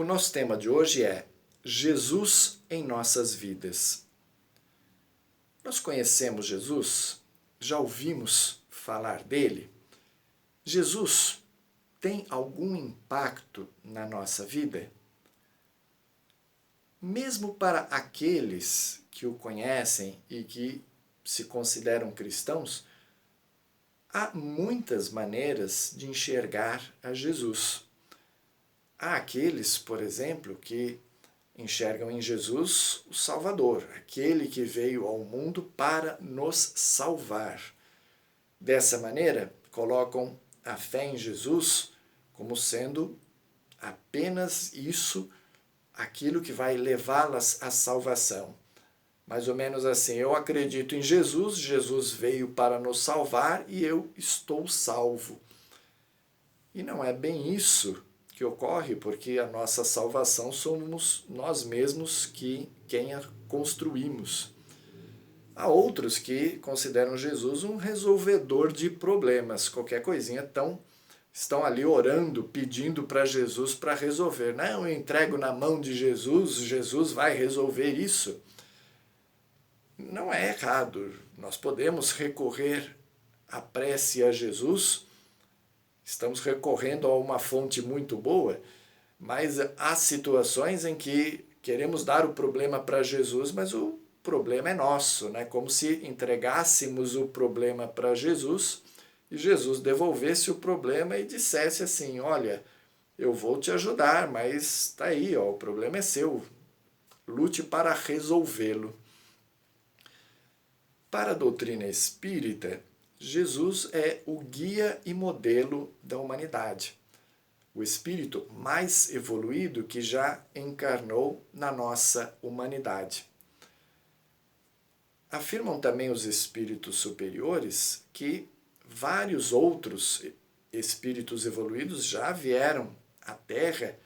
O nosso tema de hoje é Jesus em nossas vidas. Nós conhecemos Jesus? Já ouvimos falar dele? Jesus tem algum impacto na nossa vida? Mesmo para aqueles que o conhecem e que se consideram cristãos, há muitas maneiras de enxergar a Jesus. Há aqueles, por exemplo, que enxergam em Jesus o Salvador, aquele que veio ao mundo para nos salvar. Dessa maneira, colocam a fé em Jesus como sendo apenas isso, aquilo que vai levá-las à salvação. Mais ou menos assim, eu acredito em Jesus, Jesus veio para nos salvar e eu estou salvo. E não é bem isso que ocorre, porque a nossa salvação somos nós mesmos quem a construímos. Há outros que consideram Jesus um resolvedor de problemas, qualquer coisinha estão ali orando, pedindo para Jesus para resolver. Não, eu entrego na mão de Jesus, Jesus vai resolver isso. Não é errado, nós podemos recorrer à prece a Jesus, estamos recorrendo a uma fonte muito boa, mas há situações em que queremos dar o problema para Jesus, mas o problema é nosso, né? Como se entregássemos o problema para Jesus e Jesus devolvesse o problema e dissesse assim, olha, eu vou te ajudar, mas está aí, ó, o problema é seu, lute para resolvê-lo. Para a doutrina espírita, Jesus é o guia e modelo da humanidade, o espírito mais evoluído que já encarnou na nossa humanidade. Afirmam também os espíritos superiores que vários outros espíritos evoluídos já vieram à Terra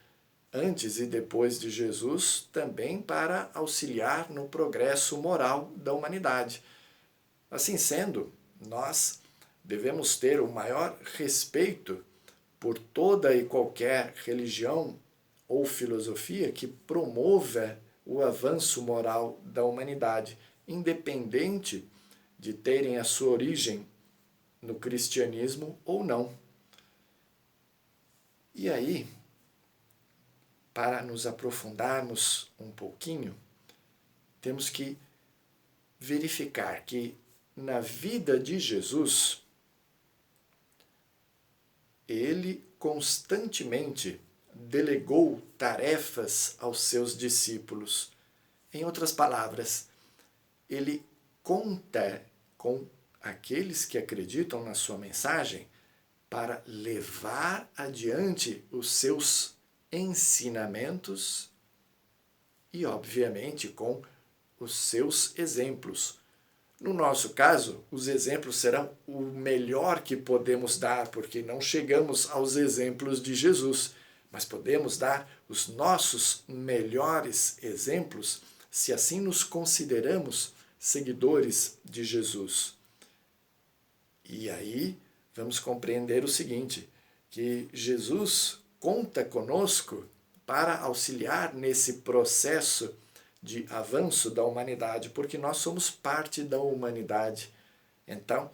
antes e depois de Jesus também para auxiliar no progresso moral da humanidade. Assim sendo, nós devemos ter o maior respeito por toda e qualquer religião ou filosofia que promova o avanço moral da humanidade, independente de terem a sua origem no cristianismo ou não. E aí, para nos aprofundarmos um pouquinho, temos que verificar que na vida de Jesus, ele constantemente delegou tarefas aos seus discípulos. Em outras palavras, ele conta com aqueles que acreditam na sua mensagem para levar adiante os seus ensinamentos e, obviamente, com os seus exemplos. No nosso caso, os exemplos serão o melhor que podemos dar, porque não chegamos aos exemplos de Jesus, mas podemos dar os nossos melhores exemplos, se assim nos consideramos seguidores de Jesus. E aí vamos compreender o seguinte, que Jesus conta conosco para auxiliar nesse processo de avanço da humanidade, porque nós somos parte da humanidade. Então,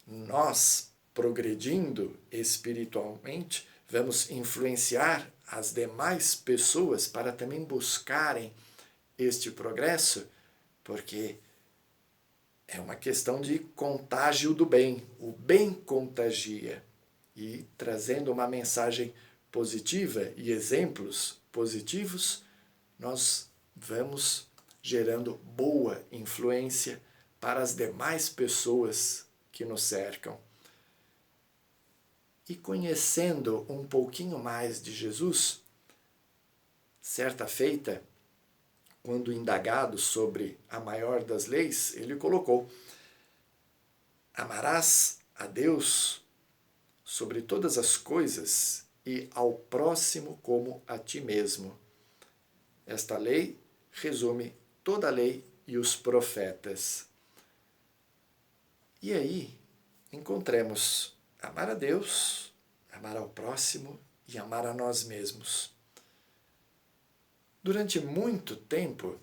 nós, progredindo espiritualmente, vamos influenciar as demais pessoas para também buscarem este progresso, porque é uma questão de contágio do bem. O bem contagia. E trazendo uma mensagem positiva e exemplos positivos, nós vamos gerando boa influência para as demais pessoas que nos cercam. E conhecendo um pouquinho mais de Jesus, certa feita, quando indagado sobre a maior das leis, ele colocou: amarás a Deus sobre todas as coisas e ao próximo como a ti mesmo. Esta lei resume toda a lei e os profetas. E aí encontremos amar a Deus, amar ao próximo e amar a nós mesmos. Durante muito tempo,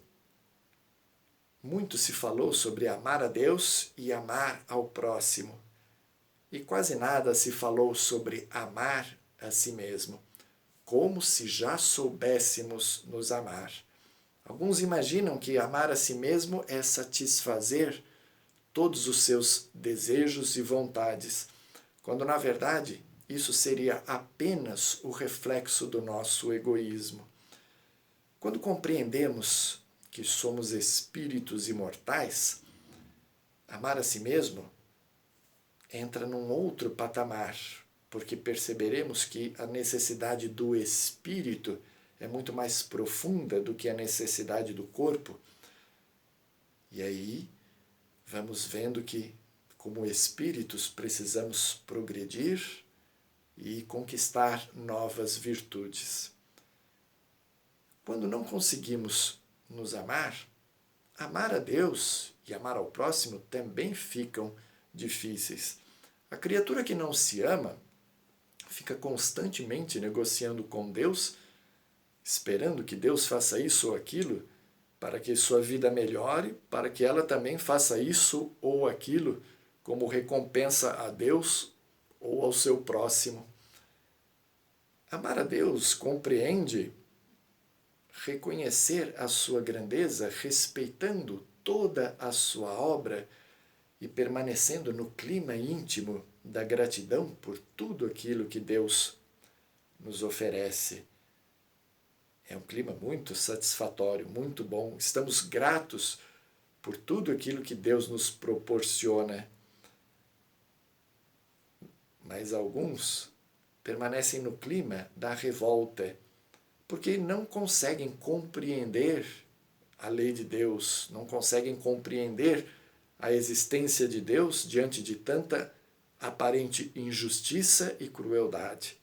muito se falou sobre amar a Deus e amar ao próximo, e quase nada se falou sobre amar a si mesmo, como se já soubéssemos nos amar. Alguns imaginam que amar a si mesmo é satisfazer todos os seus desejos e vontades, quando na verdade isso seria apenas o reflexo do nosso egoísmo. Quando compreendemos que somos espíritos imortais, amar a si mesmo entra num outro patamar, porque perceberemos que a necessidade do espírito é muito mais profunda do que a necessidade do corpo. E aí vamos vendo que, como espíritos, precisamos progredir e conquistar novas virtudes. Quando não conseguimos nos amar, amar a Deus e amar ao próximo também ficam difíceis. A criatura que não se ama fica constantemente negociando com Deus, esperando que Deus faça isso ou aquilo, para que sua vida melhore, para que ela também faça isso ou aquilo, como recompensa a Deus ou ao seu próximo. Amar a Deus compreende reconhecer a sua grandeza, respeitando toda a sua obra e permanecendo no clima íntimo da gratidão por tudo aquilo que Deus nos oferece. É um clima muito satisfatório, muito bom. Estamos gratos por tudo aquilo que Deus nos proporciona. Mas alguns permanecem no clima da revolta, porque não conseguem compreender a lei de Deus, não conseguem compreender a existência de Deus diante de tanta aparente injustiça e crueldade.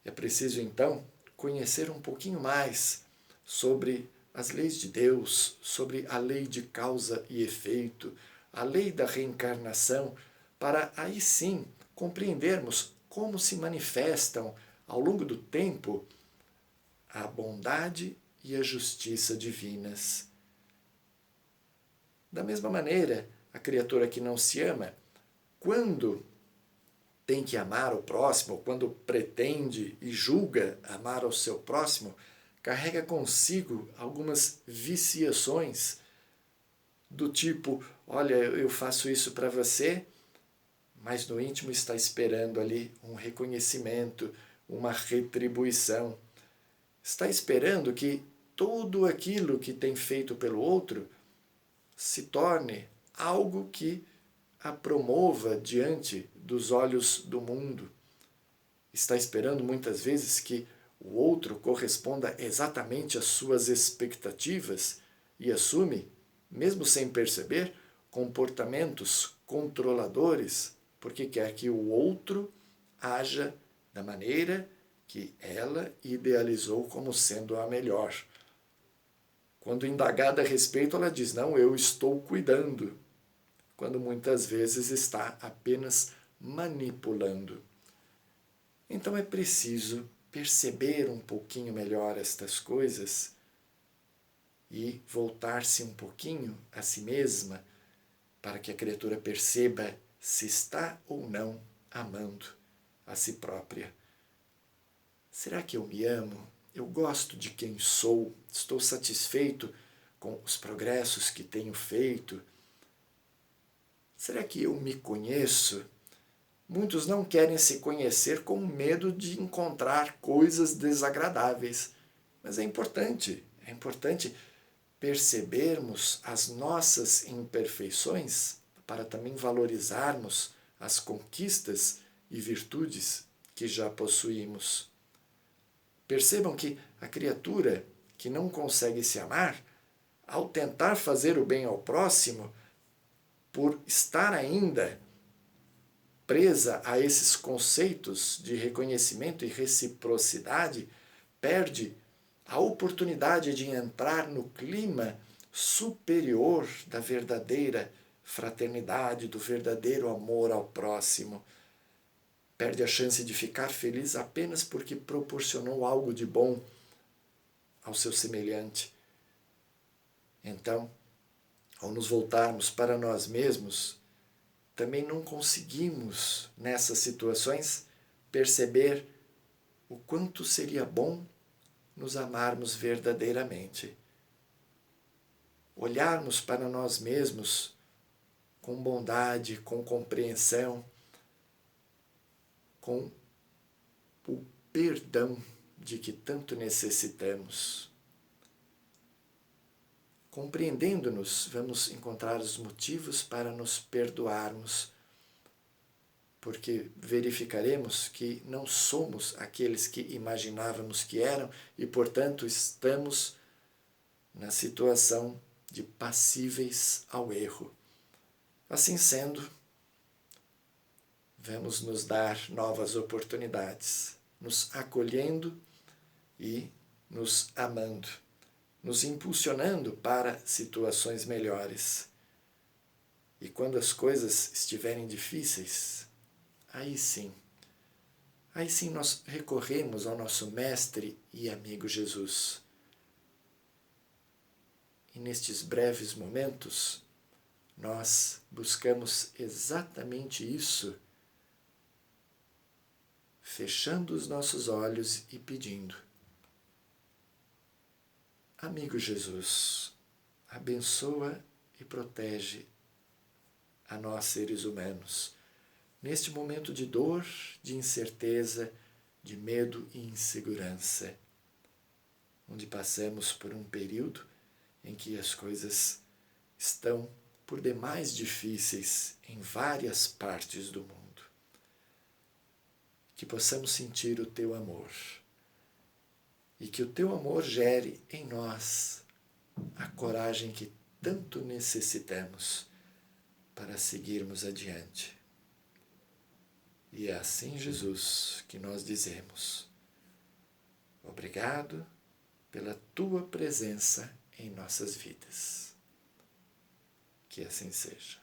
É preciso, então, conhecer um pouquinho mais sobre as leis de Deus, sobre a lei de causa e efeito, a lei da reencarnação, para aí sim compreendermos como se manifestam ao longo do tempo a bondade e a justiça divinas. Da mesma maneira, a criatura que não se ama, quando tem que amar o próximo, quando pretende e julga amar ao seu próximo, carrega consigo algumas viciações do tipo, olha, eu faço isso para você, mas no íntimo está esperando ali um reconhecimento, uma retribuição. Está esperando que tudo aquilo que tem feito pelo outro se torne algo que a promova diante dos olhos do mundo. Está esperando muitas vezes que o outro corresponda exatamente às suas expectativas e assume, mesmo sem perceber, comportamentos controladores, porque quer que o outro haja da maneira que ela idealizou como sendo a melhor. Quando indagada a respeito, ela diz, não, eu estou cuidando, quando muitas vezes está apenas manipulando. Então é preciso perceber um pouquinho melhor estas coisas e voltar-se um pouquinho a si mesma para que a criatura perceba se está ou não amando a si própria. Será que eu me amo? Eu gosto de quem sou? Estou satisfeito com os progressos que tenho feito? Será que eu me conheço? Muitos não querem se conhecer com medo de encontrar coisas desagradáveis. Mas é importante percebermos as nossas imperfeições para também valorizarmos as conquistas e virtudes que já possuímos. Percebam que a criatura que não consegue se amar, ao tentar fazer o bem ao próximo, por estar ainda presa a esses conceitos de reconhecimento e reciprocidade, perde a oportunidade de entrar no clima superior da verdadeira fraternidade, do verdadeiro amor ao próximo. Perde a chance de ficar feliz apenas porque proporcionou algo de bom ao seu semelhante. Então, ao nos voltarmos para nós mesmos, também não conseguimos, nessas situações, perceber o quanto seria bom nos amarmos verdadeiramente. Olharmos para nós mesmos com bondade, com compreensão, com o perdão de que tanto necessitamos. Compreendendo-nos, vamos encontrar os motivos para nos perdoarmos, porque verificaremos que não somos aqueles que imaginávamos que eram e, portanto, estamos na situação de passíveis ao erro. Assim sendo, vamos nos dar novas oportunidades, nos acolhendo e nos amando, nos impulsionando para situações melhores. E quando as coisas estiverem difíceis, aí sim nós recorremos ao nosso Mestre e amigo Jesus. E nestes breves momentos, nós buscamos exatamente isso, fechando os nossos olhos e pedindo: amigo Jesus, abençoa e protege a nós seres humanos, neste momento de dor, de incerteza, de medo e insegurança, onde passamos por um período em que as coisas estão por demais difíceis em várias partes do mundo. Que possamos sentir o teu amor e que o teu amor gere em nós a coragem que tanto necessitamos para seguirmos adiante. E é assim, Jesus, que nós dizemos: obrigado pela tua presença em nossas vidas. Que assim seja.